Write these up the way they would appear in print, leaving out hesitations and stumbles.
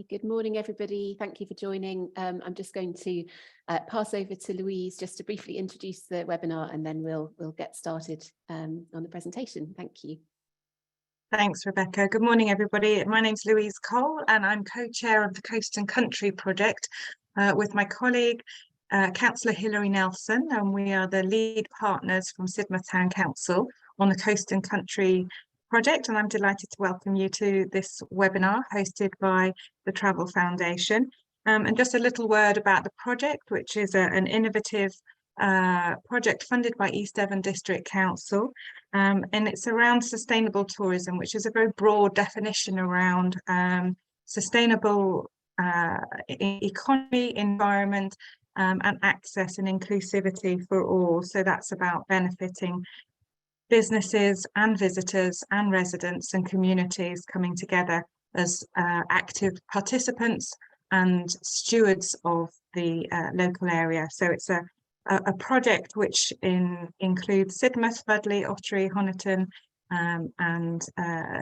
Good morning, everybody. Thank you for joining. I'm just going to pass over to Louise just to briefly introduce the webinar, and then we'll get started on the presentation. Thank you. Thanks, Rebecca. Good morning, everybody. My name's Louise Cole, and I'm co-chair of the Coast and Country project with my colleague, Councillor Hilary Nelson, and we are the lead partners from Sidmouth Town Council on the Coast and Country project, and I'm delighted to welcome you to this webinar hosted by the Travel Foundation. And just a little word about the project, which is an innovative project funded by East Devon District Council, and it's around sustainable tourism, which is a very broad definition around sustainable economy, environment, and access and inclusivity for all. So that's about benefiting businesses and visitors and residents and communities coming together as active participants and stewards of the local area. So it's a project which includes Sidmouth, Budleigh, Ottery, Honiton, and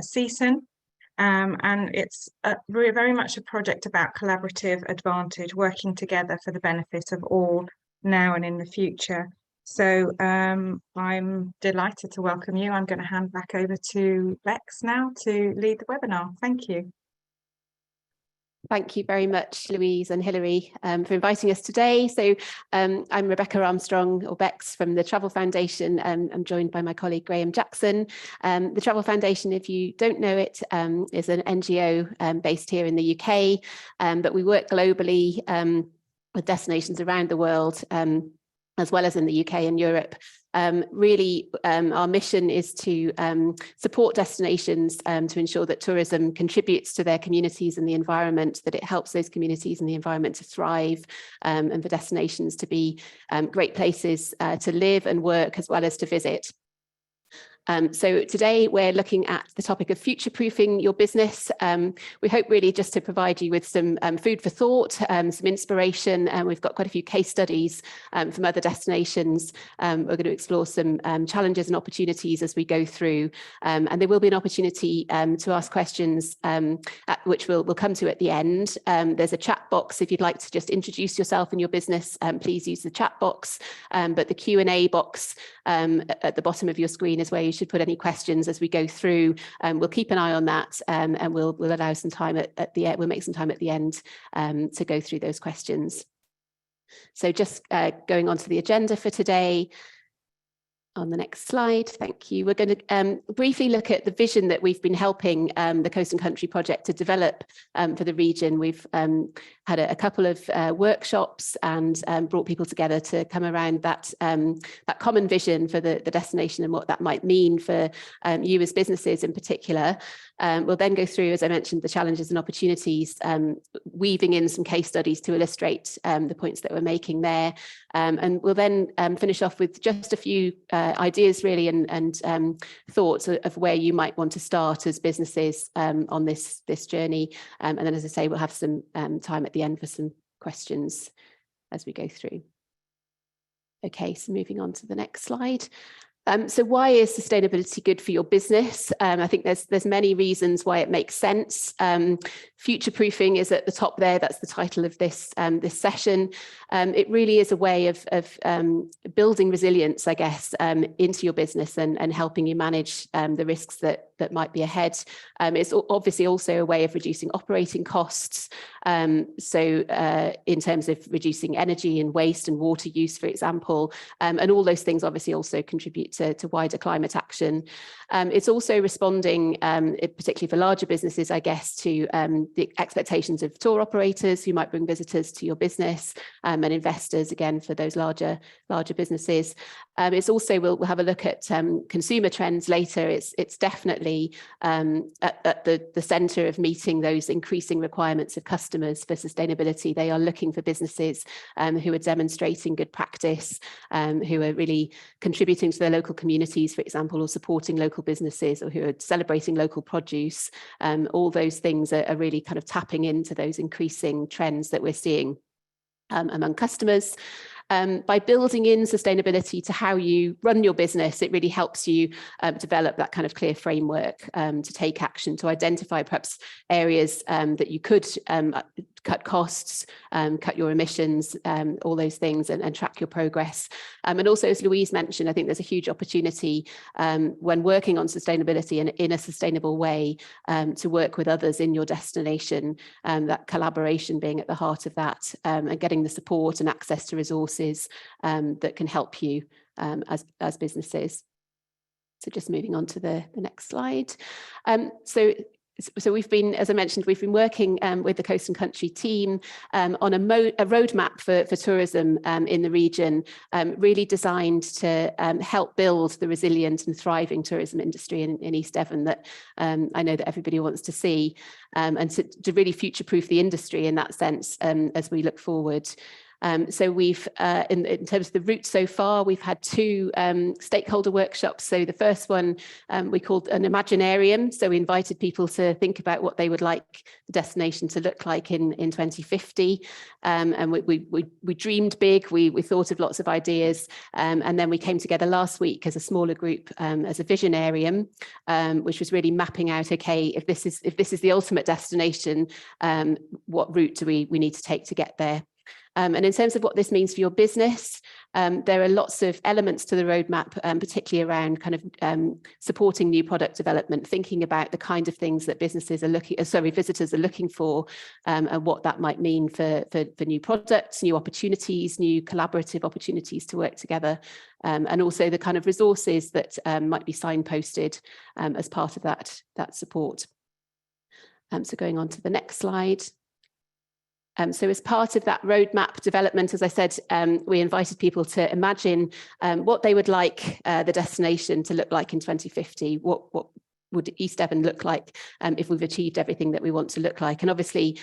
Season. And it's very much a project about collaborative advantage, working together for the benefit of all now and in the future. So I'm delighted to welcome you. I'm going to hand back over to Bex now to lead the webinar. Thank you. Thank you very much, Louise and Hilary, for inviting us today. So I'm Rebecca Armstrong, or Bex, from the Travel Foundation. I'm joined by my colleague Graham Jackson. The Travel Foundation, if you don't know it, is an NGO based here in the UK, but we work globally with destinations around the world, as well as in the UK and Europe. Really, our mission is to support destinations to ensure that tourism contributes to their communities and the environment, that it helps those communities and the environment to thrive, and for destinations to be great places to live and work, as well as to visit. So today we're looking at the topic of future-proofing your business. We hope really just to provide you with some food for thought, some inspiration, and we've got quite a few case studies from other destinations. We're going to explore some challenges and opportunities as we go through, and there will be an opportunity to ask questions, which we'll come to at the end. There's a chat box if you'd like to just introduce yourself and your business. Please use the chat box, but the Q&A box at the bottom of your screen is where you should put any questions as we go through. We'll keep an eye on that, and we'll allow some time at the end. We'll make some time at the end to go through those questions. So just going on to the agenda for today. On the next slide, thank you. We're going to briefly look at the vision that we've been helping the Coast and Country project to develop for the region. We've had a couple of workshops and brought people together to come around that common vision for the destination and what that might mean for you as businesses in particular. We'll then go through, as I mentioned, the challenges and opportunities, weaving in some case studies to illustrate the points that we're making there. And we'll then finish off with just a few ideas really and thoughts of where you might want to start as businesses on this journey. And then, as I say, we'll have some time at the end for some questions as we go through. Okay, so moving on to the next slide. So why is sustainability good for your business? I think there's many reasons why it makes sense. Future-proofing is at the top there. That's the title of this session. It really is a way of building resilience, I guess, into your business and helping you manage the risks that might be ahead. It's obviously also a way of reducing operating costs. So in terms of reducing energy and waste and water use, for example, and all those things obviously also contribute to wider climate action. It's also responding, particularly for larger businesses, I guess, to the expectations of tour operators who might bring visitors to your business, and investors, again, for those larger businesses. It's also, we'll have a look at consumer trends later. It's definitely at the centre of meeting those increasing requirements of customers for sustainability. They are looking for businesses who are demonstrating good practice, who are really contributing to their local communities, for example, or supporting local businesses, or who are celebrating local produce. All those things are really kind of tapping into those increasing trends that we're seeing among customers. by building in sustainability to how you run your business, it really helps you develop that kind of clear framework to take action, to identify perhaps areas that you could cut costs, cut your emissions, all those things, and track your progress. And also, as Louise mentioned, I think there's a huge opportunity when working on sustainability and in a sustainable way to work with others in your destination, that collaboration being at the heart of that, and getting the support and access to resources that can help you as businesses. So just moving on to the next slide. So we've been, as I mentioned, we've been working with the Coast and Country team on a roadmap for tourism in the region, really designed to help build the resilient and thriving tourism industry in East Devon that I know that everybody wants to see, and to really future-proof the industry in that sense as we look forward. So we've, in terms of the route so far, we've had 2 stakeholder workshops. So the first one we called an Imaginarium. So we invited people to think about what they would like the destination to look like in 2050. And we dreamed big, we thought of lots of ideas. And then we came together last week as a smaller group as a Visionarium, which was really mapping out, okay, if this is the ultimate destination, what route do we need to take to get there? And in terms of what this means for your business, there are lots of elements to the roadmap, particularly around kind of supporting new product development, thinking about the kind of things that visitors are looking for, and what that might mean for new products, new opportunities, new collaborative opportunities to work together, and also the kind of resources that might be signposted as part of that support. So going on to the next slide. So as part of that roadmap development, as I said, we invited people to imagine what they would like the destination to look like in 2050. What would East Devon look like if we've achieved everything that we want to look like? And obviously,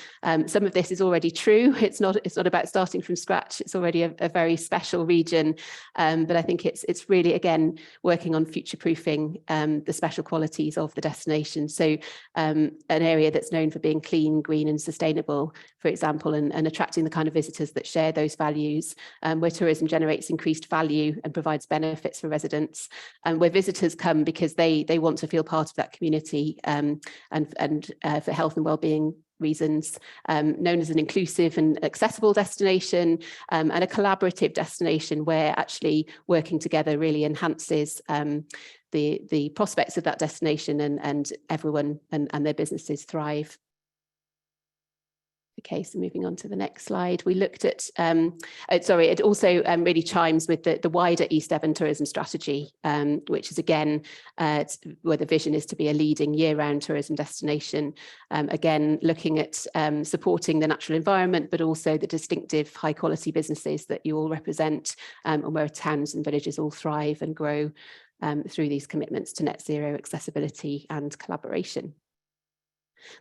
some of this is already true. It's not about starting from scratch. It's already a very special region, but I think it's really, again, working on future-proofing the special qualities of the destination. So an area that's known for being clean, green, and sustainable, for example, and attracting the kind of visitors that share those values, where tourism generates increased value and provides benefits for residents, and where visitors come because they want to feel part of that community, and for health and well-being reasons, known as an inclusive and accessible destination, and a collaborative destination where actually working together really enhances the prospects of that destination, and everyone and their businesses thrive. Okay, so moving on to the next slide, we looked at, it also really chimes with the wider East Devon tourism strategy, which is again, where the vision is to be a leading year-round tourism destination. Again, looking at supporting the natural environment, but also the distinctive high-quality businesses that you all represent, and where towns and villages all thrive and grow through these commitments to net zero, accessibility and collaboration.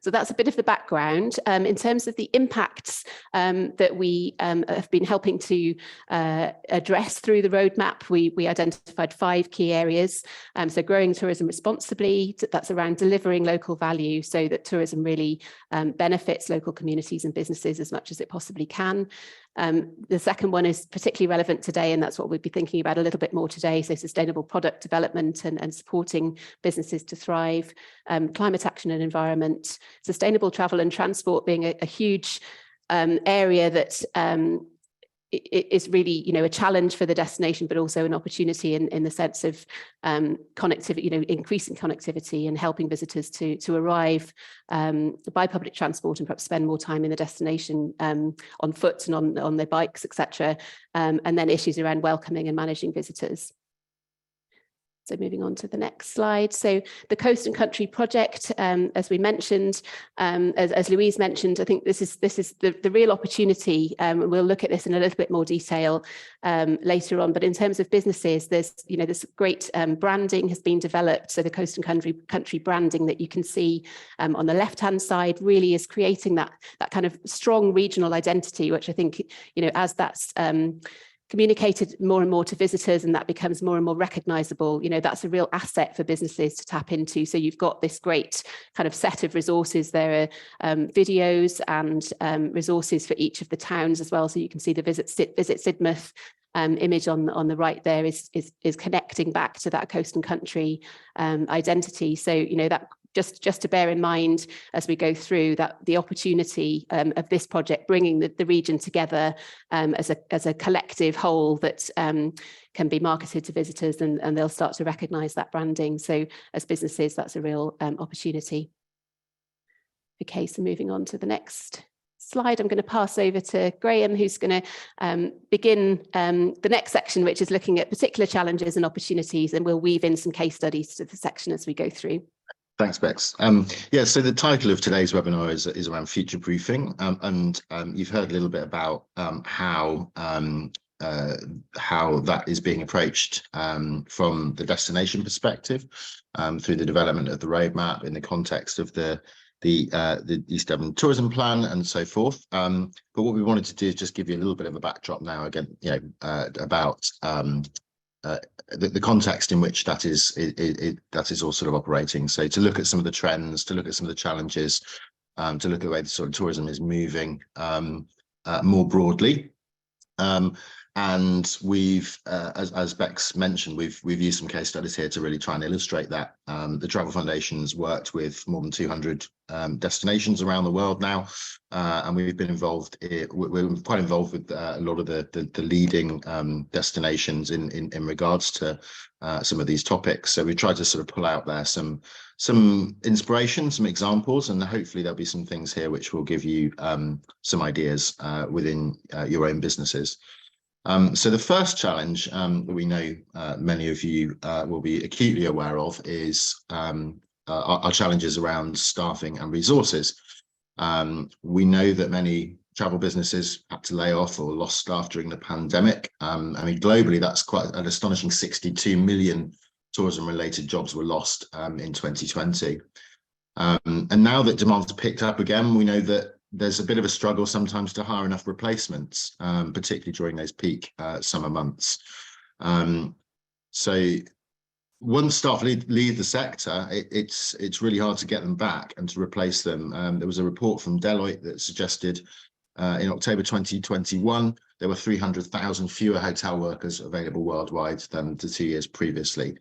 So that's a bit of the background. In terms of the impacts that we have been helping to address through the roadmap, we identified 5 key areas. So growing tourism responsibly, that's around delivering local value so that tourism really benefits local communities and businesses as much as it possibly can. The second one is particularly relevant today, and that's what we'll be thinking about a little bit more today. So sustainable product development and supporting businesses to thrive, climate action and environment, sustainable travel and transport being a huge area that is really, a challenge for the destination, but also an opportunity in the sense of connectivity, increasing connectivity and helping visitors to arrive by public transport and perhaps spend more time in the destination on foot and on their bikes, etc. And then issues around welcoming and managing visitors. So moving on to the next slide. So the Coast and Country project, as we mentioned, as Louise mentioned, I think this is the real opportunity. We'll look at this in a little bit more detail later on. But in terms of businesses, there's this great branding has been developed. So the Coast and Country branding that you can see on the left-hand side really is creating that kind of strong regional identity, which I think as that's communicated more and more to visitors, and that becomes more and more recognizable, that's a real asset for businesses to tap into. So you've got this great kind of set of resources. There are videos and resources for each of the towns as well. So you can see the Visit Sidmouth image on the right there is connecting back to that coast and country identity. So, that just to bear in mind as we go through that, the opportunity of this project, bringing the region together as a collective whole that can be marketed to visitors, and they'll start to recognise that branding. So as businesses, that's a real opportunity. Okay, so moving on to the next slide, I'm going to pass over to Graham, who's going to begin the next section, which is looking at particular challenges and opportunities, and we'll weave in some case studies to the section as we go through. Thanks, Bex. So the title of today's webinar is around future-proofing, and you've heard a little bit about how that is being approached from the destination perspective, through the development of the roadmap in the context of the East Devon Tourism Plan and so forth. But what we wanted to do is just give you a little bit of a backdrop now, again, about the context in which that is all sort of operating. So to look at some of the trends, to look at some of the challenges, to look at the way the sort of tourism is moving more broadly. And we've, as Bex mentioned, we've used some case studies here to really try and illustrate that. The Travel Foundation's worked with more than 200 destinations around the world now, and we've been involved. We're quite involved with a lot of the leading destinations in regards to some of these topics. So we tried to sort of pull out there some inspiration, some examples, and hopefully there'll be some things here which will give you some ideas within your own businesses. So the first challenge that we know many of you will be acutely aware of is our challenges around staffing and resources. We know that many travel businesses had to lay off or lost staff during the pandemic. I mean, globally, that's quite an astonishing 62 million tourism-related jobs were lost in 2020. And now that demand's picked up again, we know that there's a bit of a struggle sometimes to hire enough replacements, particularly during those peak summer months. So once staff leave the sector, it's really hard to get them back and to replace them. There was a report from Deloitte that suggested in October 2021, there were 300,000 fewer hotel workers available worldwide than the 2 years previously.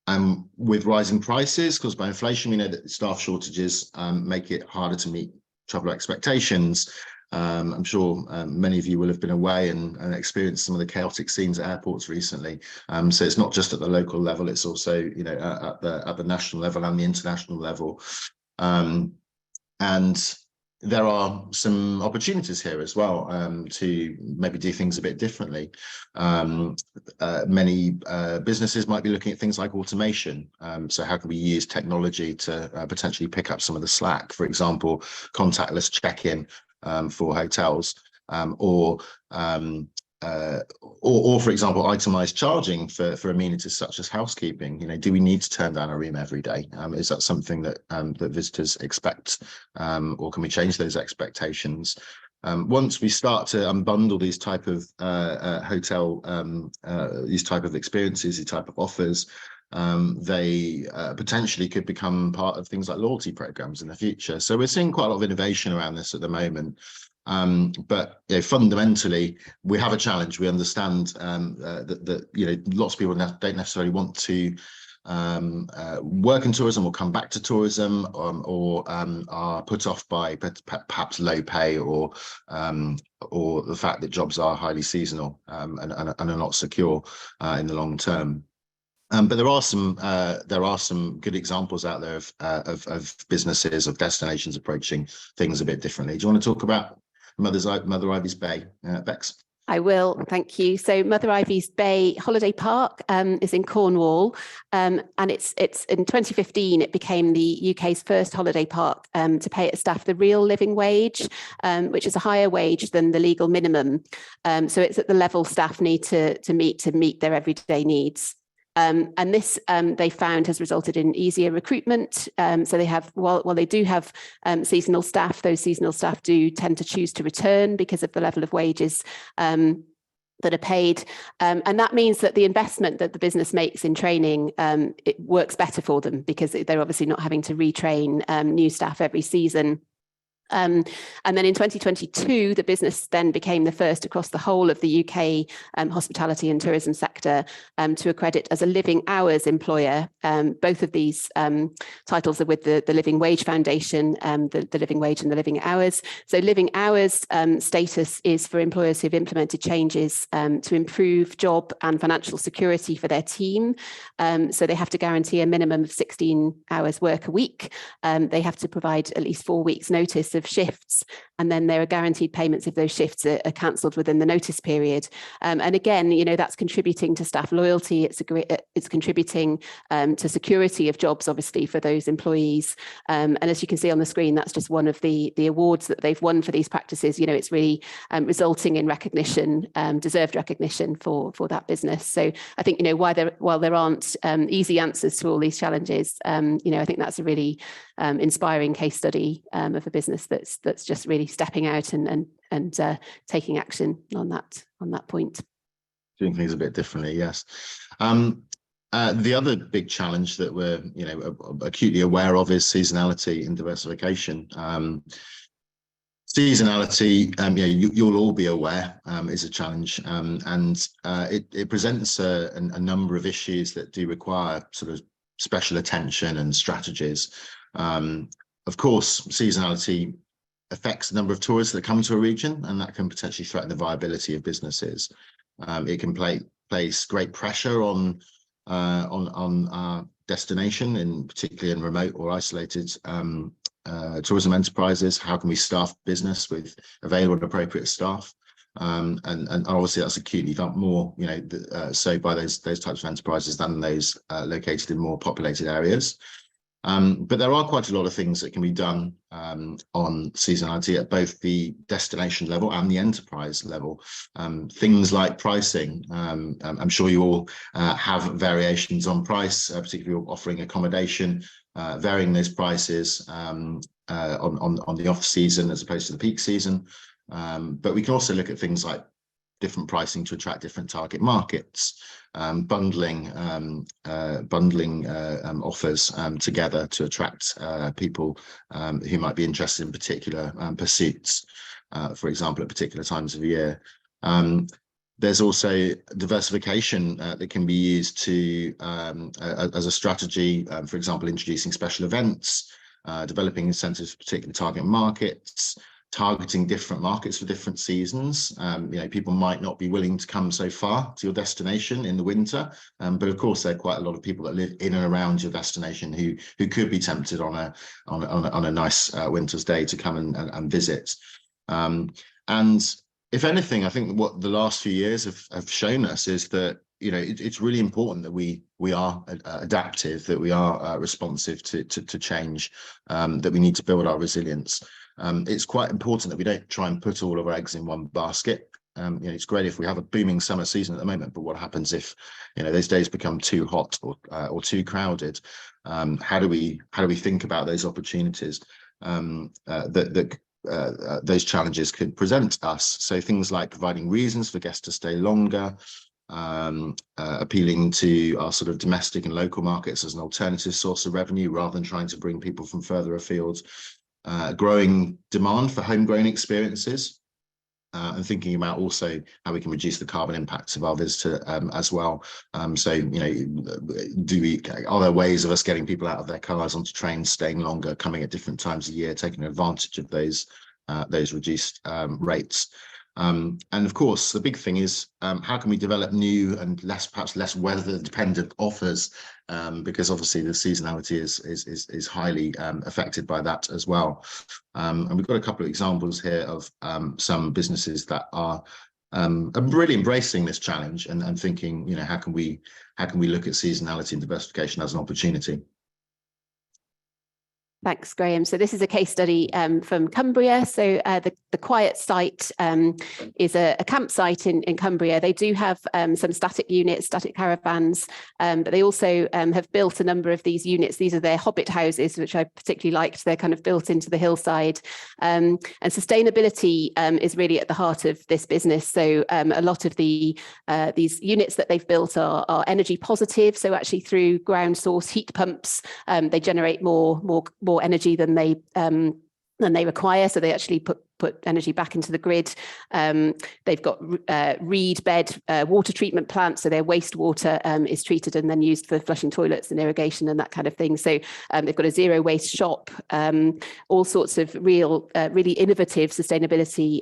And with rising prices caused by inflation, we know that staff shortages make it harder to meet traveller expectations. I'm sure many of you will have been away and experienced some of the chaotic scenes at airports recently. So it's not just at the local level; it's also, at the national level and the international level. And there are some opportunities here as well to maybe do things a bit differently. Many businesses might be looking at things like automation. So how can we use technology to potentially pick up some of the slack? For example, contactless check-in for hotels, or for example, itemized charging for amenities such as housekeeping. Do we need to turn down a room every day? Is that something that that visitors expect, or can we change those expectations? Once we start to unbundle these type of these type of experiences, these type of offers, they potentially could become part of things like loyalty programs in the future. So we're seeing quite a lot of innovation around this at the moment. But fundamentally, we have a challenge. We understand that lots of people don't necessarily want to work in tourism or come back to tourism, or are put off by perhaps low pay or the fact that jobs are highly seasonal and are not secure in the long term. But there are some good examples out there of businesses, of destinations approaching things a bit differently. Do you want to talk about Mother Ivy's Bay, Bex? I will, thank you. So Mother Ivy's Bay Holiday Park is in Cornwall, and it's in 2015 it became the UK's first holiday park to pay its staff the real living wage, which is a higher wage than the legal minimum. So it's at the level staff need to meet their everyday needs. And this they found has resulted in easier recruitment. So they have, while they do have seasonal staff, those seasonal staff do tend to choose to return because of the level of wages that are paid. And that means that the investment that the business makes in training, it works better for them because they're obviously not having to retrain new staff every season. And then in 2022, the business then became the first across the whole of the UK hospitality and tourism sector to accredit as a living hours employer. Both of these titles are with the Living Wage Foundation, the Living Wage and the Living Hours. So living hours status is for employers who've implemented changes to improve job and financial security for their team. So they have to guarantee a minimum of 16 hours work a week. They have to provide at least 4 weeks notice of shifts, and then there are guaranteed payments if those shifts are cancelled within the notice period. And again, you know, that's contributing to staff loyalty. It's contributing to security of jobs, obviously, for those employees. And as you can see on the screen, that's just one of the awards that they've won for these practices. You know, it's really resulting in recognition, deserved recognition for that business. So I think, you know, while there aren't easy answers to all these challenges, you know, I think that's a really inspiring case study of a business that's just really stepping out and taking action on that point. Doing things a bit differently, yes. The other big challenge that we're, you know, acutely aware of is seasonality and diversification. Seasonality, you know, you'll all be aware, is a challenge, and it presents a number of issues that do require sort of special attention and strategies. Of course, seasonality affects the number of tourists that come to a region, and that can potentially threaten the viability of businesses. It can place great pressure on our destination, particularly in remote or isolated tourism enterprises. How can we staff business with available and appropriate staff? And obviously that's acutely felt more, you know, so by those types of enterprises than those located in more populated areas. But there are quite a lot of things that can be done on seasonality at both the destination level and the enterprise level. Things like pricing. I'm sure you all have variations on price, particularly offering accommodation, varying those prices on the off season as opposed to the peak season. But we can also look at things like different pricing to attract different target markets, bundling offers together to attract people who might be interested in particular pursuits, for example, at particular times of year. There's also diversification that can be used to as a strategy, for example, introducing special events, developing incentives for particular target markets, targeting different markets for different seasons. You know, people might not be willing to come so far to your destination in the winter, but of course there are quite a lot of people that live in and around your destination who could be tempted on a nice winter's day to come and visit. And if anything, I think what the last few years have shown us is that, you know, it's really important that we are adaptive, that we are responsive to change, that we need to build our resilience. It's quite important that we don't try and put all of our eggs in one basket. You know, it's great if we have a booming summer season at the moment, but what happens if, you know, those days become too hot or too crowded? How do we think about those opportunities that those challenges could present us? So things like providing reasons for guests to stay longer, appealing to our sort of domestic and local markets as an alternative source of revenue rather than trying to bring people from further afield, growing demand for homegrown experiences, and thinking about also how we can reduce the carbon impacts of our visitor as well. So, you know, are there ways of us getting people out of their cars onto trains, staying longer, coming at different times of year, taking advantage of those reduced rates? And of course, the big thing is how can we develop new and perhaps less weather dependent offers, because obviously the seasonality is highly affected by that as well. And we've got a couple of examples here of some businesses that are really embracing this challenge and thinking, you know, how can we look at seasonality and diversification as an opportunity? Thanks, Graham. So this is a case study from Cumbria. So the Quiet site is a campsite in Cumbria. They do have some static units, static caravans, but they also have built a number of these units. These are their hobbit houses, which I particularly liked. They're kind of built into the hillside. And sustainability is really at the heart of this business. So a lot of these units that they've built are energy positive. So actually through ground source heat pumps, they generate more energy than they require, so they actually put energy back into the grid. They've got reed bed water treatment plants, so their wastewater is treated and then used for flushing toilets and irrigation and that kind of thing. So they've got a zero waste shop, all sorts of really innovative sustainability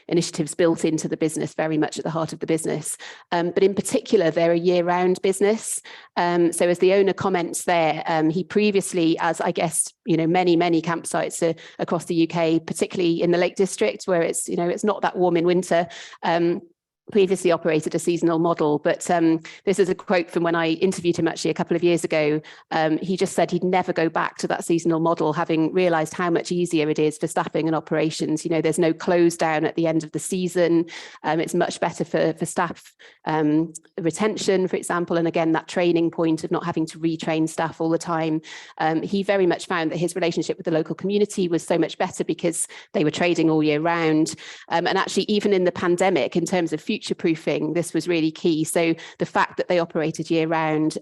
initiatives built into the business, very much at the heart of the business. But in particular, they're a year-round business. So as the owner comments there, he previously, as I guess, many campsites across the UK, particularly in the Lake District, where it's not that warm in winter, previously operated a seasonal model. But this is a quote from when I interviewed him actually a couple of years ago. He just said he'd never go back to that seasonal model, having realised how much easier it is for staffing and operations. There's no close down at the end of the season. It's much better for staff retention, for example, and again, that training point of not having to retrain staff all the time. He very much found that his relationship with the local community was so much better because they were trading all year round. And actually, even in the pandemic, in terms of future-proofing, this was really key. So the fact that they operated year-round,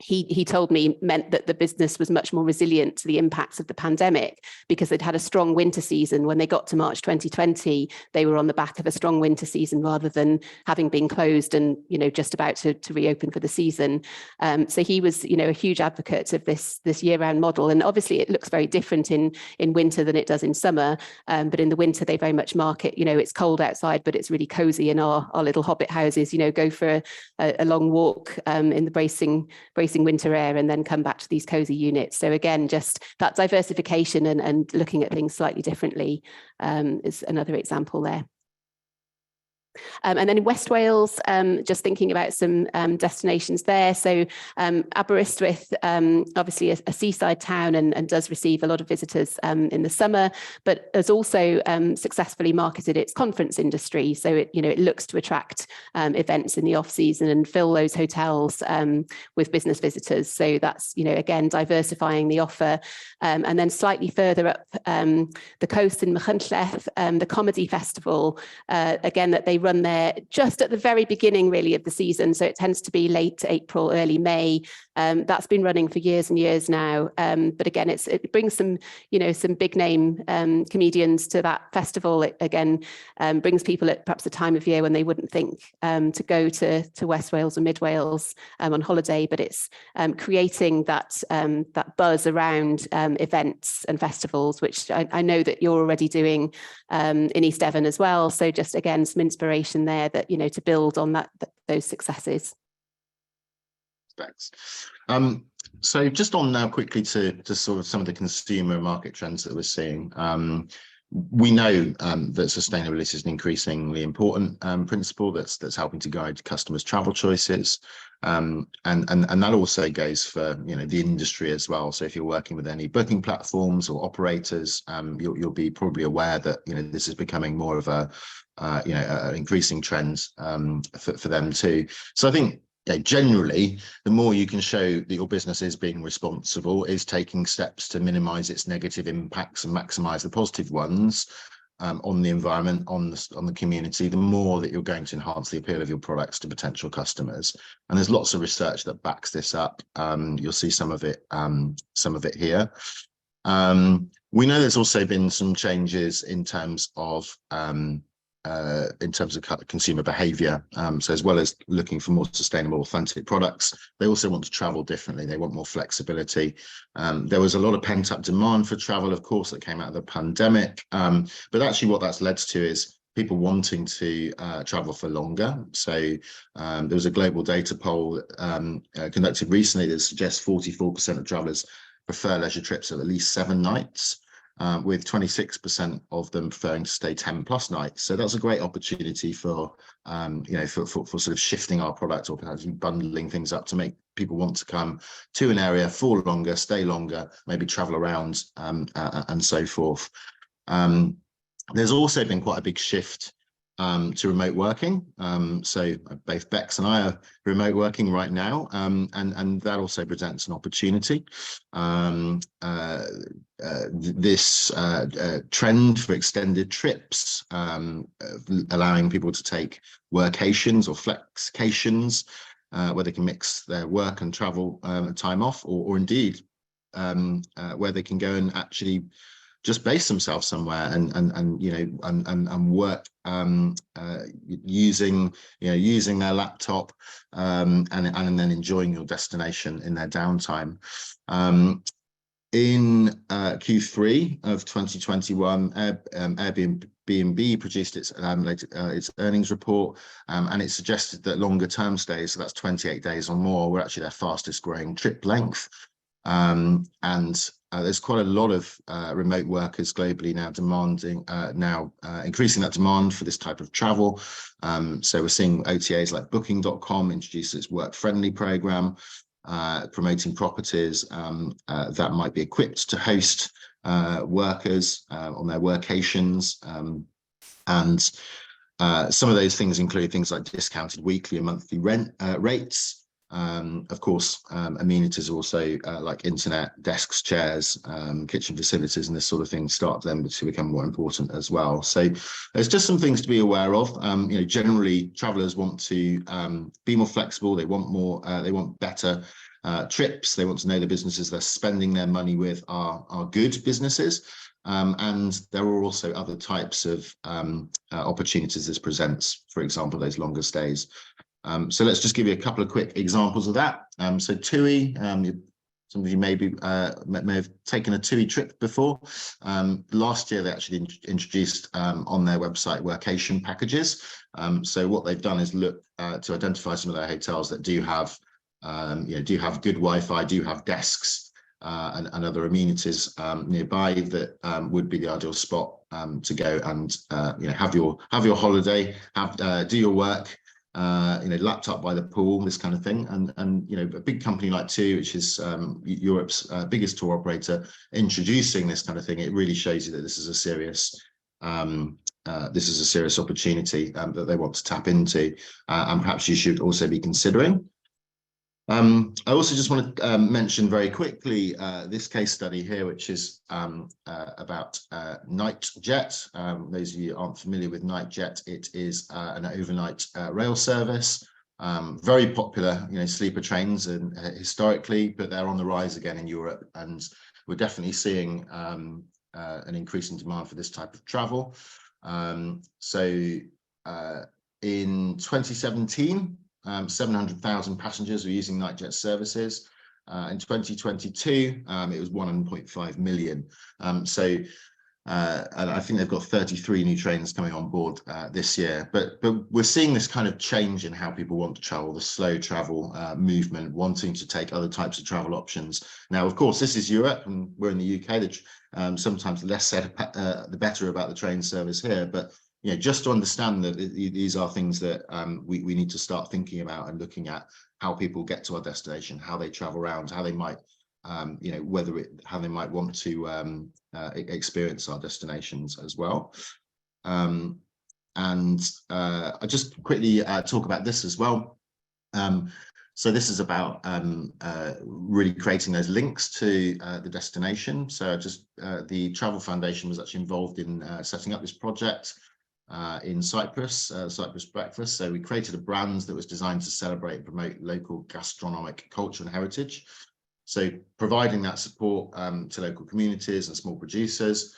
he told me, meant that the business was much more resilient to the impacts of the pandemic because they'd had a strong winter season. When they got to March 2020, they were on the back of a strong winter season rather than having been closed and just about to reopen for the season. So he was a huge advocate of this year-round model. And obviously it looks very different in winter than it does in summer. But in the winter they very much market, it's cold outside, but it's really cozy in our little hobbit houses. Go for a long walk in the bracing winter air and then come back to these cozy units. So again, just that diversification and looking at things slightly differently is another example there. And then in West Wales, just thinking about some destinations there. So Aberystwyth, obviously a seaside town and does receive a lot of visitors in the summer, but has also successfully marketed its conference industry. So it looks to attract events in the off season and fill those hotels with business visitors. So that's again diversifying the offer. And then slightly further up the coast in Machynlleth, the comedy festival, again that they run there just at the very beginning really of the season, so it tends to be late April, early May. That's been running for years and years now, but again it brings some big name comedians to that festival. It again brings people at perhaps a time of year when they wouldn't think to go to West Wales or Mid Wales on holiday, but it's creating that buzz around events and festivals, which I know that you're already doing in East Devon as well. So just again some inspiration there that to build on those successes. Thanks. So just on now quickly to sort of some of the consumer market trends that we're seeing. We know that sustainability is an increasingly important principle that's helping to guide customers' travel choices, and that also goes for the industry as well. So if you're working with any booking platforms or operators, you'll be probably aware that this is becoming more of a increasing trend for them too. So I think generally, the more you can show that your business is being responsible, is taking steps to minimize its negative impacts and maximize the positive ones on the environment, on the community, the more that you're going to enhance the appeal of your products to potential customers. And there's lots of research that backs this up. You'll see some of it here. We know there's also been some changes in terms of consumer behavior. So as well as looking for more sustainable, authentic products, they also want to travel differently. They want more flexibility. There was a lot of pent-up demand for travel, of course, that came out of the pandemic. But actually what that's led to is people wanting to travel for longer. So there was a global data poll conducted recently that suggests 44% of travelers prefer leisure trips of at least 7 nights. With 26% of them preferring to stay 10+ nights. So that's a great opportunity for, for sort of shifting our product or perhaps bundling things up to make people want to come to an area for longer, stay longer, maybe travel around, and so forth. There's also been quite a big shift to remote working. So both Bex and I are remote working right now, and that also presents an opportunity. This trend for extended trips, allowing people to take workations or flexcations, where they can mix their work and travel time off, or indeed where they can go and actually just base themselves somewhere and work using their laptop and then enjoying your destination in their downtime. In Q3 of 2021, Airbnb produced its earnings report, and it suggested that longer term stays, so that's 28 days or more, were actually their fastest growing trip length. There's quite a lot of remote workers globally now increasing that demand for this type of travel. So we're seeing OTAs like Booking.com introduce its work-friendly program, promoting properties that might be equipped to host workers on their workations. Some of those things include things like discounted weekly and monthly rent rates. Of course, amenities also like internet, desks, chairs, kitchen facilities, and this sort of thing start then to become more important as well. So there's just some things to be aware of. Generally, travelers want to be more flexible. They want more. They want better trips. They want to know the businesses they're spending their money with are good businesses. And there are also other types of opportunities this presents. For example, those longer stays. So let's just give you a couple of quick examples of that. So TUI, some of you may have taken a TUI trip before. Last year, they actually introduced on their website workation packages. So what they've done is look to identify some of their hotels that do have good Wi-Fi, do have desks and other amenities nearby that would be the ideal spot to go and have your holiday, do your work. Laptop by the pool, this kind of thing, and a big company like TUI, which is Europe's biggest tour operator, introducing this kind of thing, it really shows you that this is a serious opportunity that they want to tap into, and perhaps you should also be considering. I also just want to mention very quickly this case study here, which is about Nightjet. Those of you who aren't familiar with Nightjet, it is an overnight rail service, very popular, sleeper trains and historically, but they're on the rise again in Europe, and we're definitely seeing an increasing demand for this type of travel. So in 2017. 700,000 passengers were using Nightjet services. In 2022, it was 1.5 million. And I think they've got 33 new trains coming on board this year. But we're seeing this kind of change in how people want to travel, the slow travel movement, wanting to take other types of travel options. Now, of course, this is Europe, and we're in the UK. Sometimes less said, the better about the train service here, but just to understand that these are things that we need to start thinking about and looking at how people get to our destination, how they travel around, how they might, how they might want to experience our destinations as well. And I just quickly talk about this as well. So this is about really creating those links to the destination. So the Travel Foundation was actually involved in setting up this project. In Cyprus Breakfast. So we created a brand that was designed to celebrate and promote local gastronomic culture and heritage. So providing that support to local communities and small producers,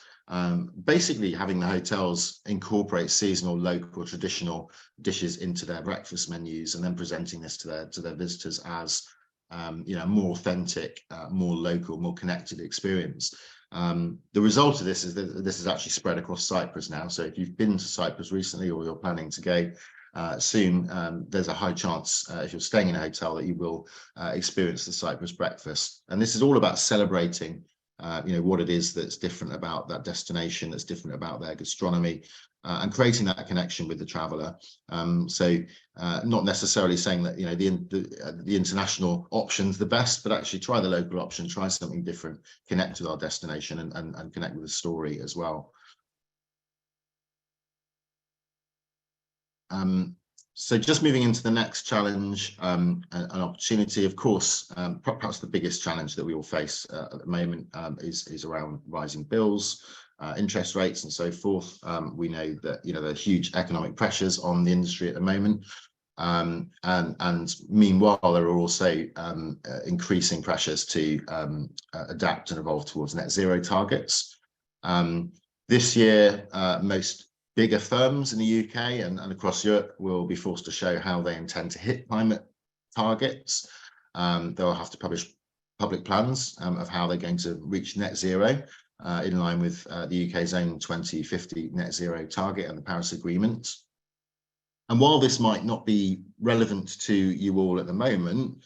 basically having the hotels incorporate seasonal, local, traditional dishes into their breakfast menus, and then presenting this to their visitors as a more authentic, more local, more connected experience. The result of this is that this is actually spread across Cyprus now. So if you've been to Cyprus recently or you're planning to go soon, there's a high chance if you're staying in a hotel that you will experience the Cyprus breakfast. And this is all about celebrating what it is that's different about that destination, that's different about their gastronomy, and creating that connection with the traveller. Not necessarily saying that the international option's the best, but actually try the local option, try something different, connect with our destination, and connect with the story as well. So just moving into the next challenge, an opportunity, of course, perhaps the biggest challenge that we all face at the moment is around rising bills, interest rates and so forth. We know that there are huge economic pressures on the industry at the moment. And meanwhile, there are also increasing pressures to adapt and evolve towards net zero targets. This year, most bigger firms in the UK and across Europe will be forced to show how they intend to hit climate targets. They'll have to publish public plans of how they're going to reach net zero in line with the UK's own 2050 net zero target and the Paris Agreement. And while this might not be relevant to you all at the moment,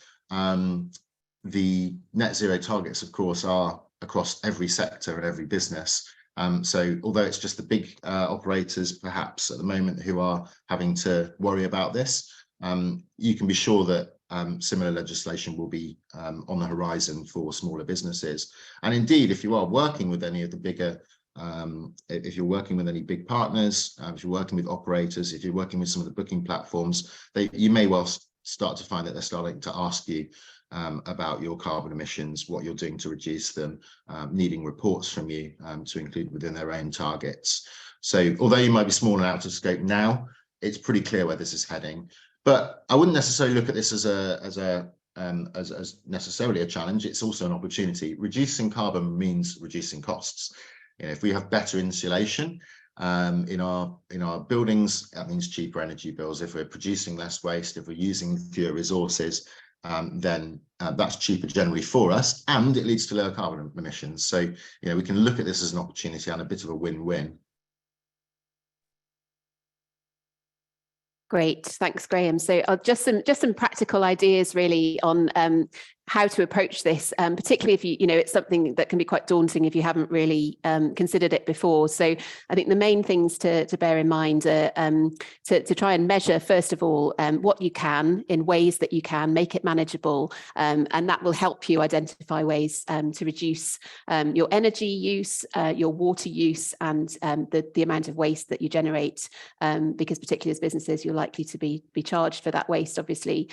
the net zero targets, of course, are across every sector and every business. So although it's just the big operators perhaps at the moment who are having to worry about this, you can be sure that similar legislation will be on the horizon for smaller businesses. And indeed, if you are working with any of the bigger, if you're working with any big partners, if you're working with operators, if you're working with some of the booking platforms, you may well start to find that they're starting to ask you about your carbon emissions, what you're doing to reduce them, needing reports from you to include within their own targets. So although you might be small and out of scope now, it's pretty clear where this is heading. But I wouldn't necessarily look at this as necessarily a challenge. It's also an opportunity. Reducing carbon means reducing costs. If we have better insulation in our buildings, that means cheaper energy bills. If we're producing less waste, if we're using fewer resources, then that's cheaper generally for us, and it leads to lower carbon emissions. So we can look at this as an opportunity and a bit of a win-win. Great, thanks, Graham. So just some practical ideas really on how to approach this, particularly if it's something that can be quite daunting if you haven't really considered it before. So I think the main things to bear in mind are to try and measure, first of all, what you can in ways that you can make it manageable, and that will help you identify ways to reduce your energy use, your water use, and the amount of waste that you generate, because particularly as businesses, you're likely to be charged for that waste, obviously.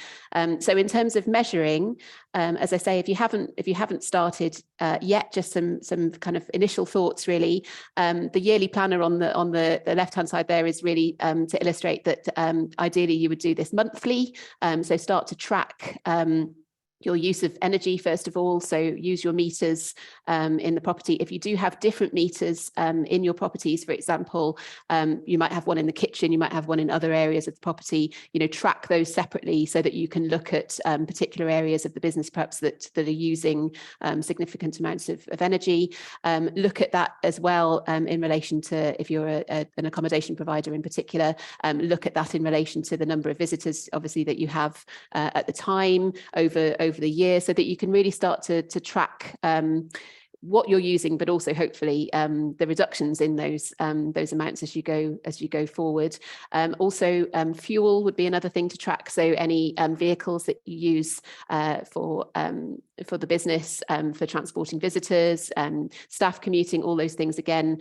So in terms of measuring, as I say, if you haven't started yet, just some kind of initial thoughts really. The yearly planner on the left-hand side there is really to illustrate that ideally you would do this monthly. So start to track your use of energy, first of all. So use your meters in the property. If you do have different meters in your properties, for example, you might have one in the kitchen, you might have one in other areas of the property, track those separately so that you can look at particular areas of the business perhaps that are using significant amounts of energy. Look at that as well in relation to, if you're an accommodation provider in particular, look at that in relation to the number of visitors, obviously, that you have at the time over the year, so that you can really start to track what you're using, but also hopefully the reductions in those amounts as you go forward. Also, fuel would be another thing to track. So any vehicles that you use for the business, for transporting visitors, staff commuting, all those things. Again,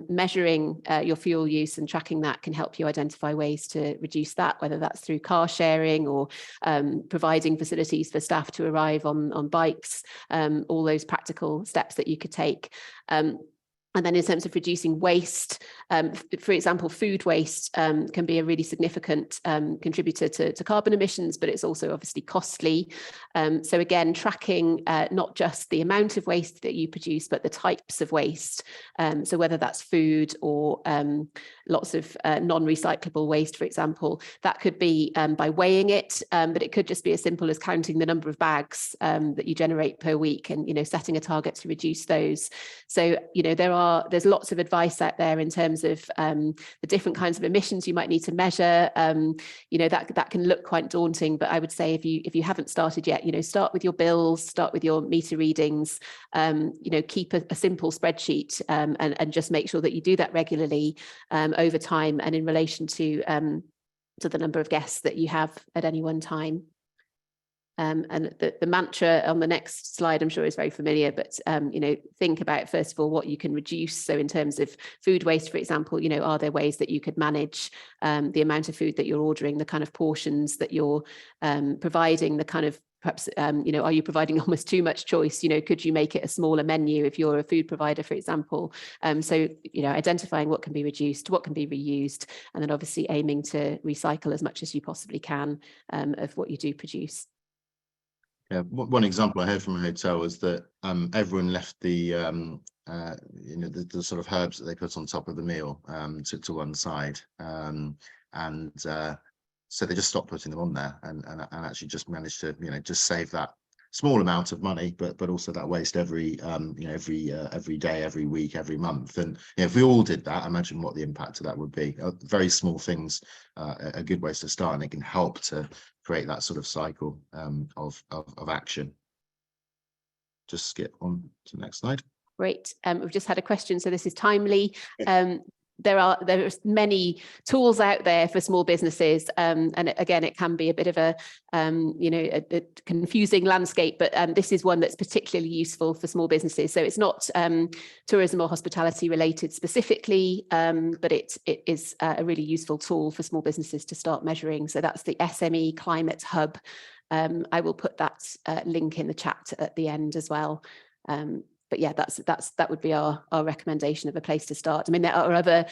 measuring your fuel use and tracking that can help you identify ways to reduce that, whether that's through car sharing or providing facilities for staff to arrive on bikes, all those practical steps that you could take. And then in terms of reducing waste, for example, food waste can be a really significant contributor to carbon emissions, but it's also obviously costly. So again, tracking not just the amount of waste that you produce, but the types of waste. So whether that's food or lots of non-recyclable waste, for example, that could be by weighing it, but it could just be as simple as counting the number of bags that you generate per week and, setting a target to reduce those. So, there are there's lots of advice out there in terms of the different kinds of emissions you might need to measure. You know, that can look quite daunting, but I would say if you haven't started yet, you know, start with your bills, start with your meter readings, you know, keep a simple spreadsheet, and just make sure that you do that regularly over time and in relation to the number of guests that you have at any one time. And the mantra on the next slide, I'm sure, is very familiar, but you know, think about, first of all, what you can reduce. So in terms of food waste, for example, you know, are there ways that you could manage the amount of food that you're ordering, the kind of portions that you're providing, the kind of, perhaps, you know, are you providing almost too much choice? You know, could you make it a smaller menu if you're a food provider, for example? So, you know, identifying what can be reduced, what can be reused, and then obviously aiming to recycle as much as you possibly can of what you do produce. Yeah, one example I heard from a hotel was that everyone left the you know, the sort of herbs that they put on top of the meal to one side, so they just stopped putting them on there, and actually just managed to, you know, just save that small amount of money, but also that waste every you know, every day, every week, every month. And you know, if we all did that, imagine what the impact of that would be. Very small things are good ways to start, and it can help to create that sort of cycle of action. Just skip on to the next slide. Great. We've just had a question, so this is timely. There are many tools out there for small businesses, and again, it can be a bit of a you know, a confusing landscape, but this is one that's particularly useful for small businesses. So it's not tourism or hospitality related specifically, but it is a really useful tool for small businesses to start measuring. So that's the SME Climate Hub. I will put that link in the chat at the end as well. But yeah, that would be our recommendation of a place to start. I mean, there are other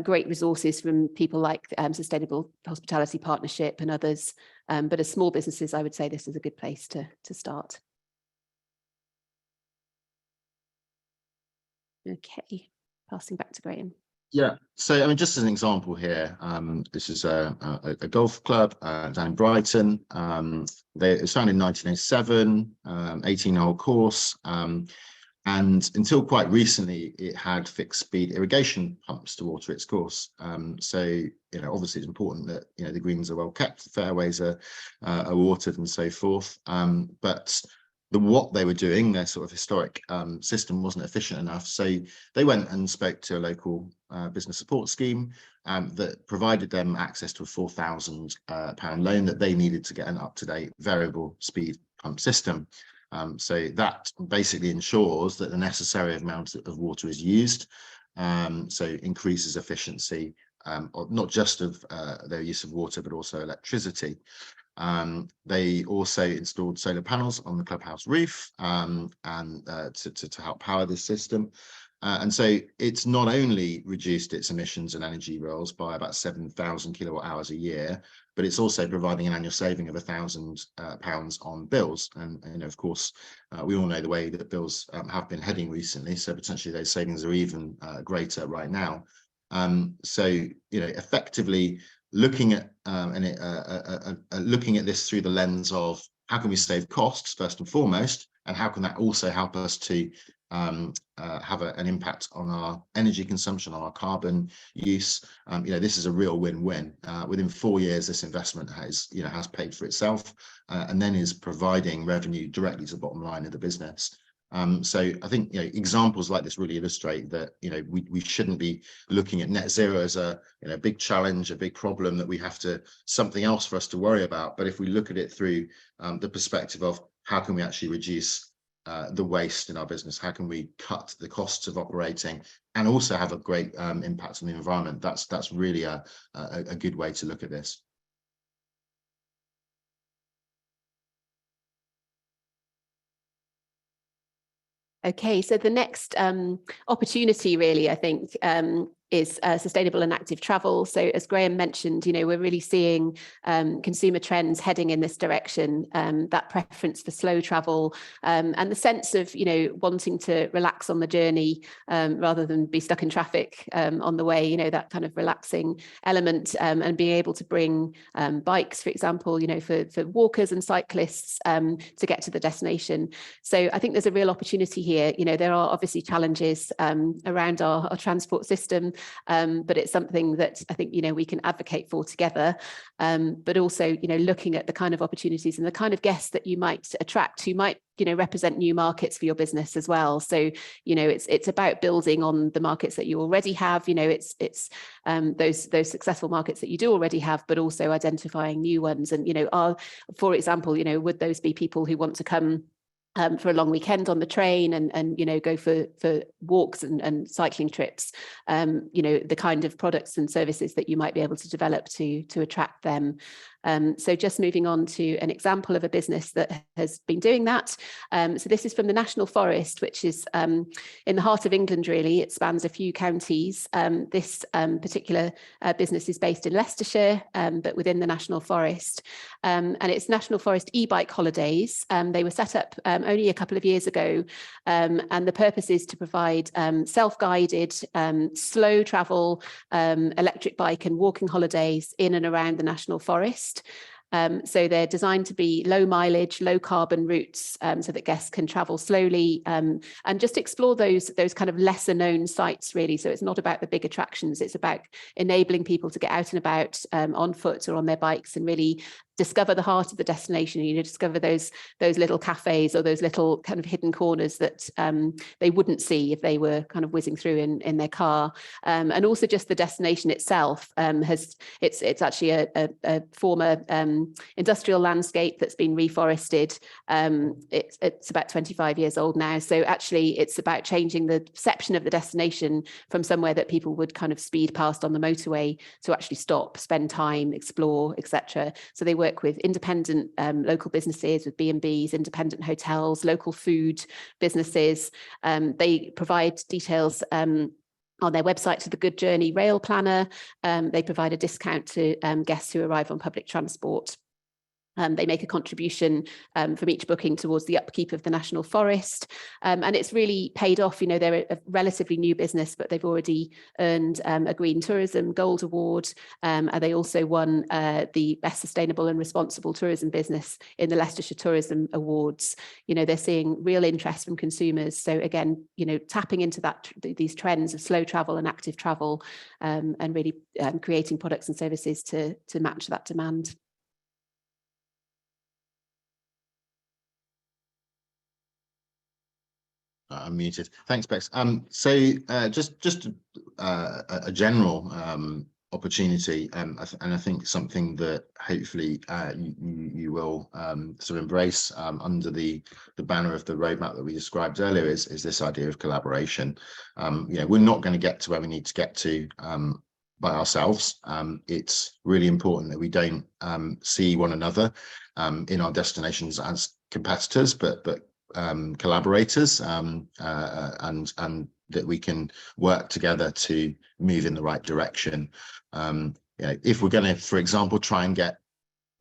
great resources from people like Sustainable Hospitality Partnership and others, but as small businesses, I would say this is a good place to start. Okay, passing back to Graham. Yeah, so I mean, just as an example here, this is a golf club down in Brighton. It was founded in 1987, 18-hole course. And until quite recently, it had fixed speed irrigation pumps to water its course. So, you know, obviously it's important that, you know, the greens are well kept, the fairways are watered and so forth. But what they were doing, their sort of historic system wasn't efficient enough. So they went and spoke to a local business support scheme that provided them access to a £4,000 loan that they needed to get an up-to-date variable speed pump system. So that basically ensures that the necessary amount of water is used, so increases efficiency, not just of their use of water, but also electricity. They also installed solar panels on the clubhouse roof to help power this system. And so it's not only reduced its emissions and energy bills by about 7,000 kilowatt hours a year, but it's also providing an annual saving of £1,000 on bills. And you know, of course, we all know the way that bills have been heading recently. So potentially those savings are even greater right now. So, you know, effectively looking at looking at this through the lens of how can we save costs first and foremost, and how can that also help us to have an impact on our energy consumption, on our carbon use. You know, this is a real win-win. Within 4 years, this investment has paid for itself, and then is providing revenue directly to the bottom line of the business. So I think, you know, examples like this really illustrate that, you know, we shouldn't be looking at net zero as a, you know, big challenge, a big problem that we have to, something else for us to worry about. But if we look at it through the perspective of how can we actually reduce the waste in our business, how can we cut the costs of operating and also have a great impact on the environment, that's really a good way to look at this. Okay, so the next opportunity really, I think, is sustainable and active travel. So as Graham mentioned, we're really seeing consumer trends heading in this direction, that preference for slow travel, and the sense of, wanting to relax on the journey rather than be stuck in traffic on the way, that kind of relaxing element, and being able to bring bikes, for example, for walkers and cyclists to get to the destination. So I think there's a real opportunity here. There are obviously challenges around our transport system, but it's something that I think, we can advocate for together, but also, looking at the kind of opportunities and the kind of guests that you might attract who might, represent new markets for your business as well. So, it's about building on the markets that you already have. It's those successful markets that you do already have, but also identifying new ones. And, for example, would those be people who want to come for a long weekend on the train and go for walks and cycling trips, the kind of products and services that you might be able to develop to attract them. So just moving on to an example of a business that has been doing that. So this is from the National Forest, which is in the heart of England, really. It spans a few counties. This particular business is based in Leicestershire, but within the National Forest. And it's National Forest e-bike holidays. They were set up only a couple of years ago. And the purpose is to provide self-guided, slow travel, electric bike and walking holidays in and around the National Forest. So they're designed to be low mileage, low carbon routes, so that guests can travel slowly and just explore those kind of lesser known sites, really. So it's not about the big attractions. It's about enabling people to get out and about on foot or on their bikes and really discover the heart of the destination. Discover those little cafes or those little kind of hidden corners that they wouldn't see if they were kind of whizzing through in their car. And also just the destination itself it's actually a former industrial landscape that's been reforested. It's about 25 years old now. So actually it's about changing the perception of the destination from somewhere that people would kind of speed past on the motorway to actually stop, spend time, explore, etc. So they work with independent local businesses, with B&Bs, independent hotels, local food businesses. They provide details on their website to the Good Journey Rail Planner. They provide a discount to guests who arrive on public transport. They make a contribution from each booking towards the upkeep of the National Forest. And it's really paid off. They're a relatively new business, but they've already earned a Green Tourism Gold Award. And they also won the Best Sustainable and Responsible Tourism Business in the Leicestershire Tourism Awards. They're seeing real interest from consumers. So again, tapping into these trends of slow travel and active travel, and really creating products and services to match that demand. I'm muted. Thanks, Bex. So just a general opportunity, and I think something that hopefully you will sort of embrace under the banner of the roadmap that we described earlier is this idea of collaboration. We're not going to get to where we need to get to by ourselves. It's really important that we don't see one another in our destinations as competitors, but collaborators, and that we can work together to move in the right direction. If we're going to, for example, try and get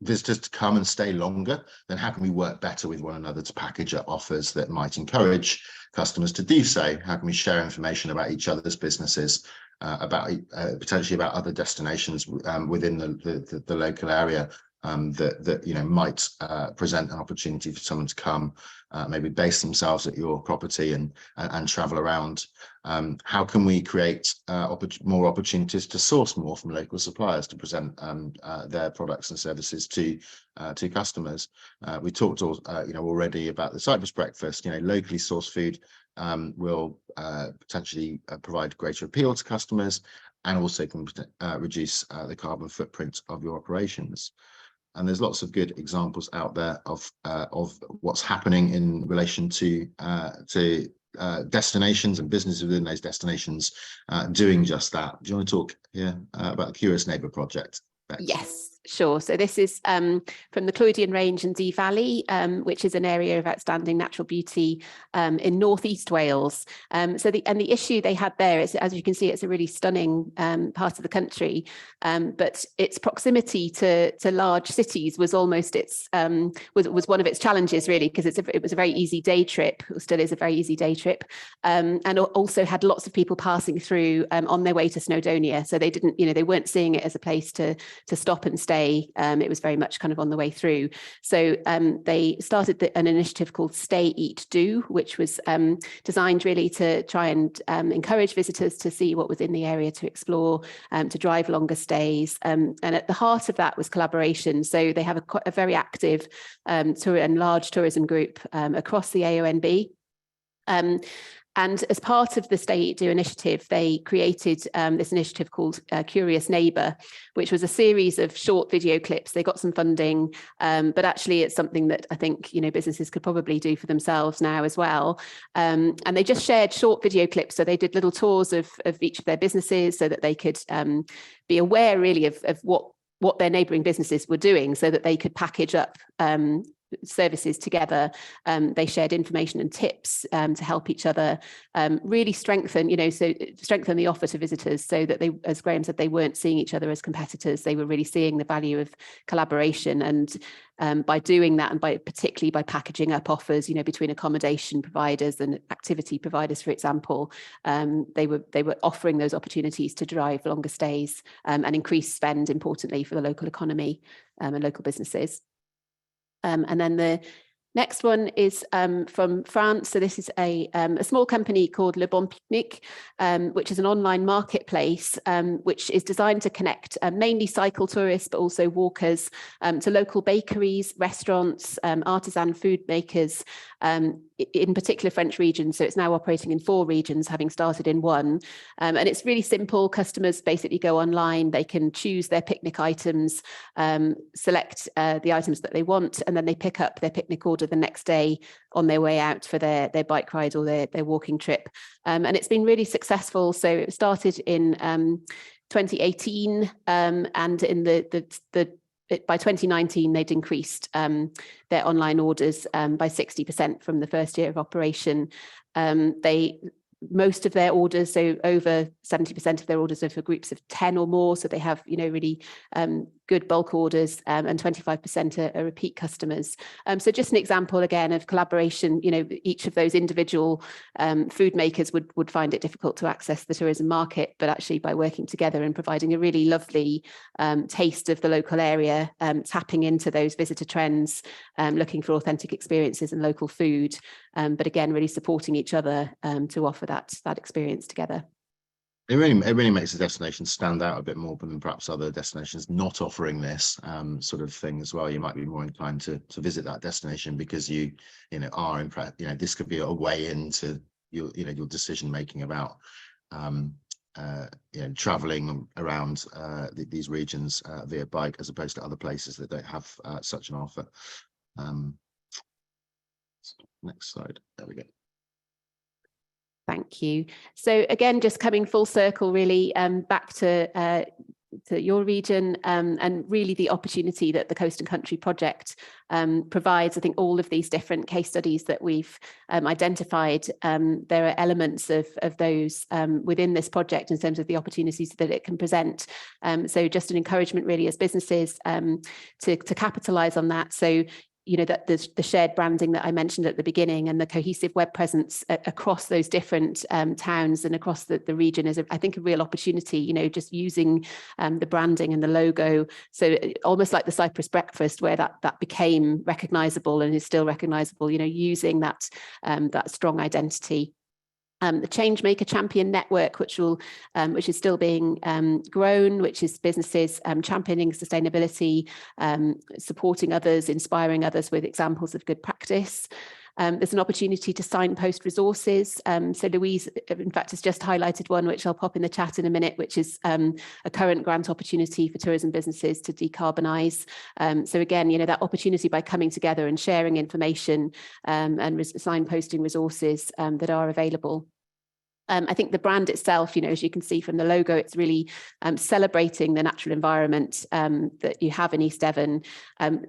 visitors to come and stay longer, then how can we work better with one another to package up offers that might encourage customers to do so? How can we share information about each other's businesses, about potentially about other destinations within the local area, that might present an opportunity for someone to come, maybe base themselves at your property and travel around. How can we create more opportunities to source more from local suppliers to present their products and services to customers? We talked already about the Cyprus breakfast. Locally sourced food will potentially provide greater appeal to customers, and also can reduce the carbon footprint of your operations. And there's lots of good examples out there of what's happening in relation to destinations and businesses within those destinations doing just that. Do you want to talk here about the Curious Neighbour project, Bex? Yes. Sure. So this is from the Clwydian Range and Dee Valley, which is an area of outstanding natural beauty in northeast Wales. So the issue they had there is, as you can see, it's a really stunning part of the country, but its proximity to large cities was almost was one of its challenges, really, because it was a very easy day trip, or still is a very easy day trip, and also had lots of people passing through on their way to Snowdonia. So they didn't, they weren't seeing it as a place to stop and stay. It was very much kind of on the way through. So they started an initiative called Stay, Eat, Do, which was designed really to try and encourage visitors to see what was in the area, to explore, to drive longer stays. And at the heart of that was collaboration. So they have a very active tour and large tourism group across the AONB. And as part of the Stay, Eat, Do initiative, they created this initiative called Curious Neighbour, which was a series of short video clips. They got some funding, but actually it's something that I think, businesses could probably do for themselves now as well. And they just shared short video clips. So they did little tours of each of their businesses so that they could be aware really of what their neighbouring businesses were doing, so that they could package up services together. They shared information and tips to help each other, really strengthen the offer to visitors, so that they, as Graham said, they weren't seeing each other as competitors. They were really seeing the value of collaboration. And by doing that, and particularly by packaging up offers, between accommodation providers and activity providers, for example, they were offering those opportunities to drive longer stays and increase spend, importantly, for the local economy and local businesses. And then the next one is from France. So this is a small company called Le Bon Picnic, which is an online marketplace, which is designed to connect mainly cycle tourists, but also walkers, to local bakeries, restaurants, artisan food makers, in particular French regions. So it's now operating in 4 regions, having started in 1. And it's really simple. Customers basically go online, they can choose their picnic items, select the items that they want, and then they pick up their picnic order the next day on their way out for their bike ride or their walking trip. And it's been really successful. So it started in 2018, and in by 2019, they'd increased their online orders by 60% from the first year of operation. Most of their orders, so over 70% of their orders, are for groups of 10 or more. So they have, really good bulk orders, and 25% are repeat customers. So just an example again of collaboration. Each of those individual food makers would find it difficult to access the tourism market, but actually by working together and providing a really lovely taste of the local area, tapping into those visitor trends, looking for authentic experiences and local food, but again, really supporting each other to offer that experience together. It really makes the destination stand out a bit more than perhaps other destinations not offering this sort of thing as well. You might be more inclined to visit that destination because you are impressed. This could be a way into your decision making about traveling around these regions via bike, as opposed to other places that don't have such an offer. Next slide. There we go. Thank you. So again, just coming full circle, really, back to your region, and really the opportunity that the Coast and Country project provides. I think all of these different case studies that we've identified, there are elements of those within this project in terms of the opportunities that it can present. So just an encouragement really as businesses to capitalise on that. So that the shared branding that I mentioned at the beginning and the cohesive web presence across those different towns and across the region is, I think, a real opportunity, just using the branding and the logo. So almost like the Cyprus breakfast, where that became recognisable and is still recognisable, using that strong identity. The Changemaker Champion Network, which is still being grown, which is businesses championing sustainability, supporting others, inspiring others with examples of good practice. There's an opportunity to signpost resources. So Louise, in fact, has just highlighted one, which I'll pop in the chat in a minute, which is a current grant opportunity for tourism businesses to decarbonise. So again, that opportunity by coming together and sharing information and signposting resources that are available. I think the brand itself, as you can see from the logo, it's really celebrating the natural environment that you have in East Devon,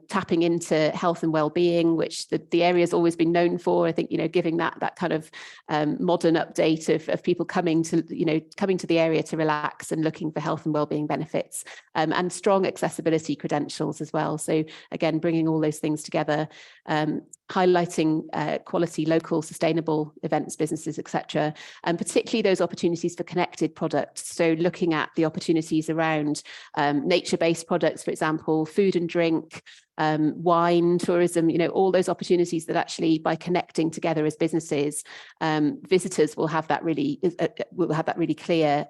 tapping into health and well-being, which the area has always been known for. I think, giving that kind of modern update of people coming to the area to relax and looking for health and well-being benefits, and strong accessibility credentials as well. So again, bringing all those things together, highlighting quality, local, sustainable events, businesses, etc., and particularly those opportunities for connected products. So looking at the opportunities around nature-based products, for example, food and drink, wine, tourism, all those opportunities that actually, by connecting together as businesses, visitors will have that really clear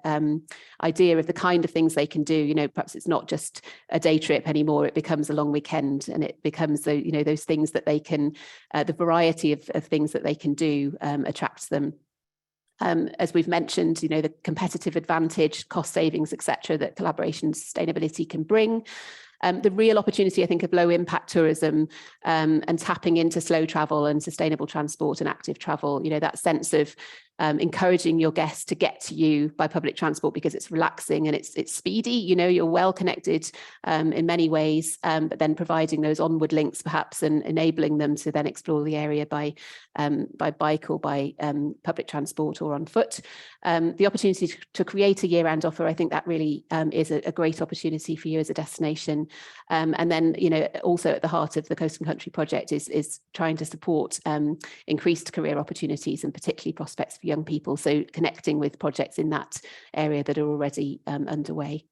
idea of the kind of things they can do. Perhaps it's not just a day trip anymore, it becomes a long weekend, and it becomes those things that they can, the variety of things that they can do attracts them. As we've mentioned, the competitive advantage, cost savings, etc., that collaboration and sustainability can bring. The real opportunity, I think, of low impact tourism and tapping into slow travel and sustainable transport and active travel, that sense of encouraging your guests to get to you by public transport because it's relaxing and it's speedy, you're well connected in many ways, but then providing those onward links perhaps and enabling them to then explore the area by bike or by public transport or on foot. The opportunity to create a year-round offer, I think that really is a great opportunity for you as a destination. And then, also at the heart of the Coast and Country project is trying to support increased career opportunities and particularly prospects for young people. So connecting with projects in that area that are already underway.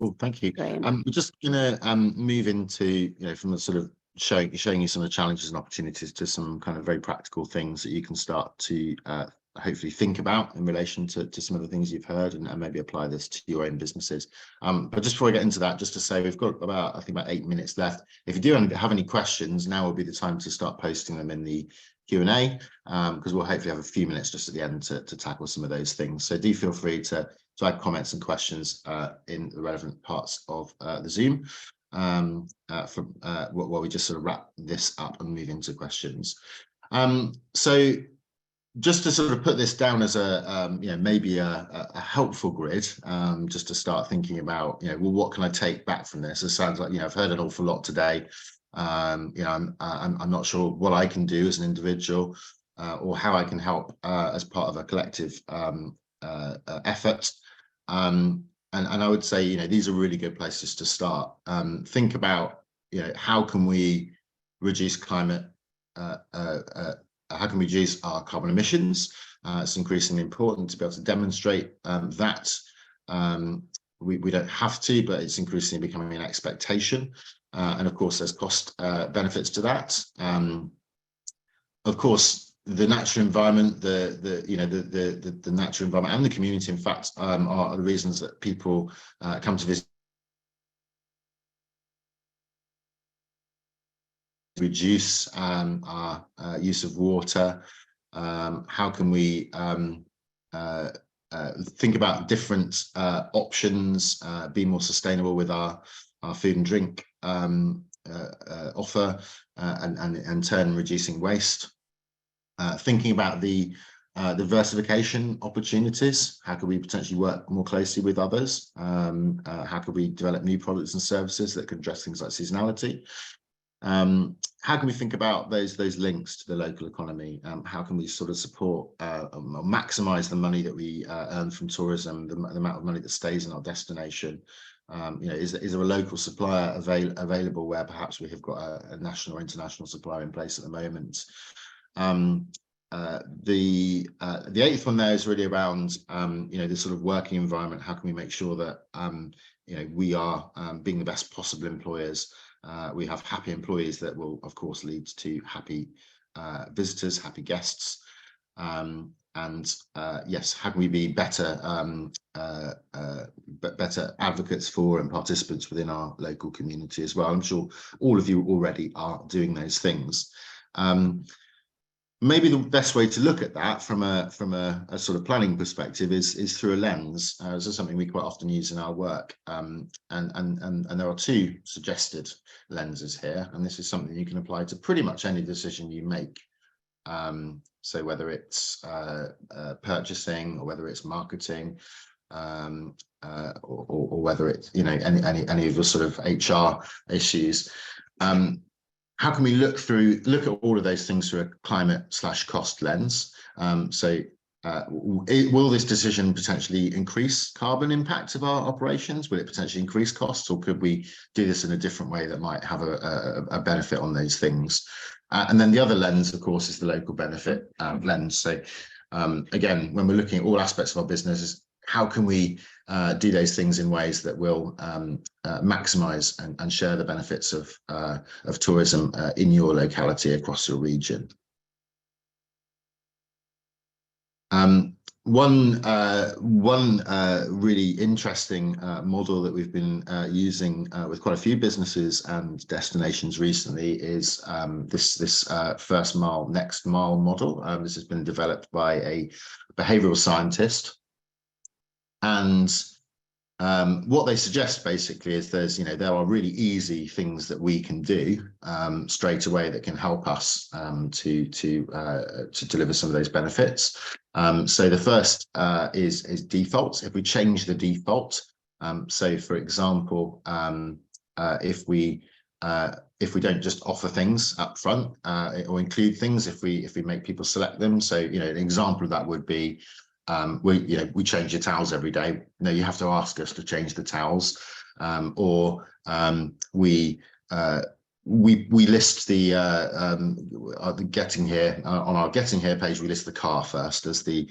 Well, thank you. Graham. We're just going to move into, from the sort of showing you some of the challenges and opportunities to some kind of very practical things that you can start to hopefully think about in relation to some of the things you've heard and maybe apply this to your own businesses. But just before I get into that, just to say we've got about 8 minutes left. If you do have any questions, now will be the time to start posting them in the Q&A, because we'll hopefully have a few minutes just at the end to tackle some of those things. So do feel free to add comments and questions in the relevant parts of the Zoom while we just sort of wrap this up and move into questions. So just to sort of put this down as a maybe a helpful grid, just to start thinking about, well, what can I take back from this? It sounds like, I've heard an awful lot today. I'm not sure what I can do as an individual or how I can help as part of a collective effort. And I would say, these are really good places to start. Think about, how can we reduce climate, how can we reduce our carbon emissions? It's increasingly important to be able to demonstrate that. We don't have to, but it's increasingly becoming an expectation. And of course, there's cost benefits to that. Of course, the natural environment, the natural environment and the community, in fact, are the reasons that people come to visit. Reduce our use of water. How can we think about different options, be more sustainable with our food and drink offer, and in turn reducing waste. Thinking about the diversification opportunities. How can we potentially work more closely with others? How can we develop new products and services that can address things like seasonality? How can we think about those links to the local economy? How can we sort of support or maximize the money that we earn from tourism, the amount of money that stays in our destination? Is there a local supplier available where perhaps we have got a national or international supplier in place at the moment? The eighth one there is really around the sort of working environment. How can we make sure that we are being the best possible employers? We have happy employees that will, of course, lead to happy visitors, happy guests. Yes, how can we be better advocates for and participants within our local community as well? I'm sure all of you already are doing those things. Maybe the best way to look at that from a sort of planning perspective is through a lens. This is something we quite often use in our work, and there are two suggested lenses here, and this is something you can apply to pretty much any decision you make So whether it's purchasing, or whether it's marketing, or whether it's, you know, any of the sort of HR issues. How can we look at all of those things through a climate/cost lens? Will this decision potentially increase carbon impact of our operations? Will it potentially increase costs, or could we do this in a different way that might have a benefit on those things? And then the other lens, of course, is the local benefit lens. So again, when we're looking at all aspects of our business, how can we do those things in ways that will maximise and share the benefits of tourism in your locality across your region? One really interesting model that we've been using with quite a few businesses and destinations recently is this first mile, next mile model. This has been developed by a behavioural scientist, and what they suggest basically is there are really easy things that we can do straight away that can help us to deliver some of those benefits. So the first is defaults. If we change the default, so for example, if we don't just offer things up front or include things, if we make people select them. So, you know, an example of that would be we change your towels every day. No, you have to ask us to change the towels, or we list the getting here on our getting here page. We list the car first as the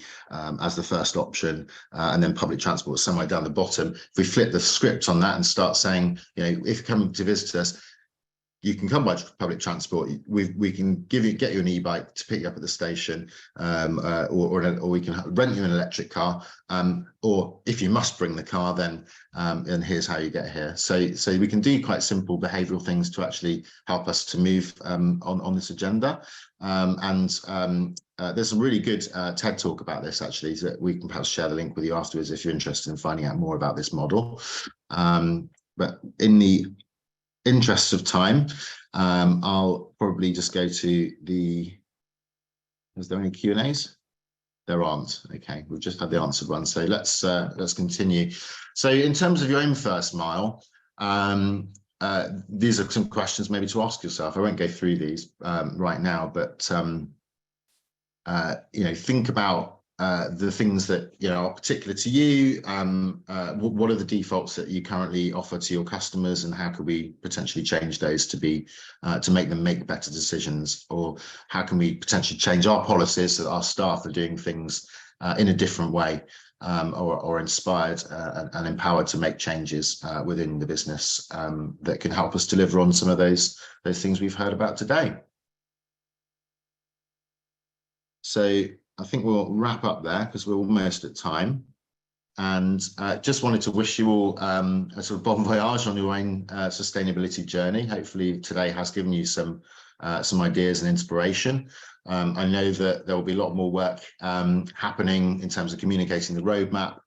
first option, and then public transport somewhere down the bottom. If we flip the script on that and start saying, you know, if you're coming to visit us, you can come by public transport. We can get you an e-bike to pick you up at the station, or we can rent you an electric car, or if you must bring the car, then and here's how you get here. So we can do quite simple behavioural things to actually help us to move on this agenda. There's some really good TED talk about this actually, so that we can perhaps share the link with you afterwards if you're interested in finding out more about this model. But in the interest of time, I'll probably just go to is there any Q&As? There aren't. Okay, we've just had the answered one, so let's continue. So in terms of your own first mile, these are some questions maybe to ask yourself. I won't go through these right now, but you know, think about the things that, you know, are particular to you. What are the defaults that you currently offer to your customers, and how could we potentially change those to make them make better decisions? Or how can we potentially change our policies so that our staff are doing things in a different way, or inspired and empowered to make changes within the business that can help us deliver on some of those things we've heard about today? So I think we'll wrap up there because we're almost at time, and just wanted to wish you all a sort of bon voyage on your own sustainability journey. Hopefully today has given you some ideas and inspiration. I know that there will be a lot more work happening in terms of communicating the roadmap.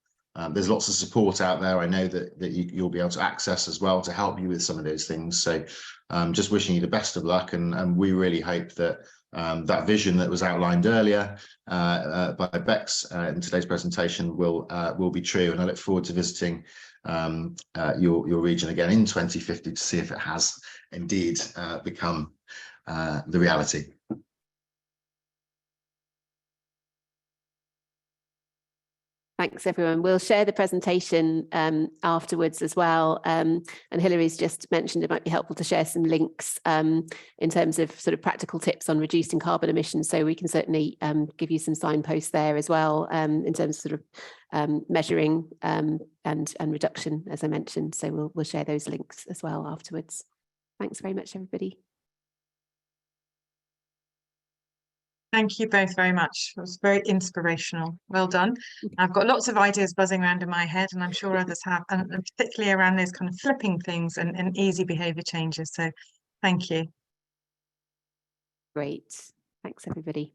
There's lots of support out there. I know that you'll be able to access as well to help you with some of those things. So just wishing you the best of luck, and we really hope that that vision that was outlined earlier by Bex in today's presentation will be true. And I look forward to visiting your region again in 2050 to see if it has indeed become the reality. Thanks, everyone. We'll share the presentation afterwards as well. And Hilary's just mentioned it might be helpful to share some links in terms of sort of practical tips on reducing carbon emissions. So we can certainly give you some signposts there as well in terms of sort of measuring and reduction, as I mentioned. So we'll share those links as well afterwards. Thanks very much, everybody. Thank you both very much. It was very inspirational. Well done. I've got lots of ideas buzzing around in my head, and I'm sure others have, and particularly around those kind of flipping things and easy behaviour changes. So thank you. Great. Thanks, everybody.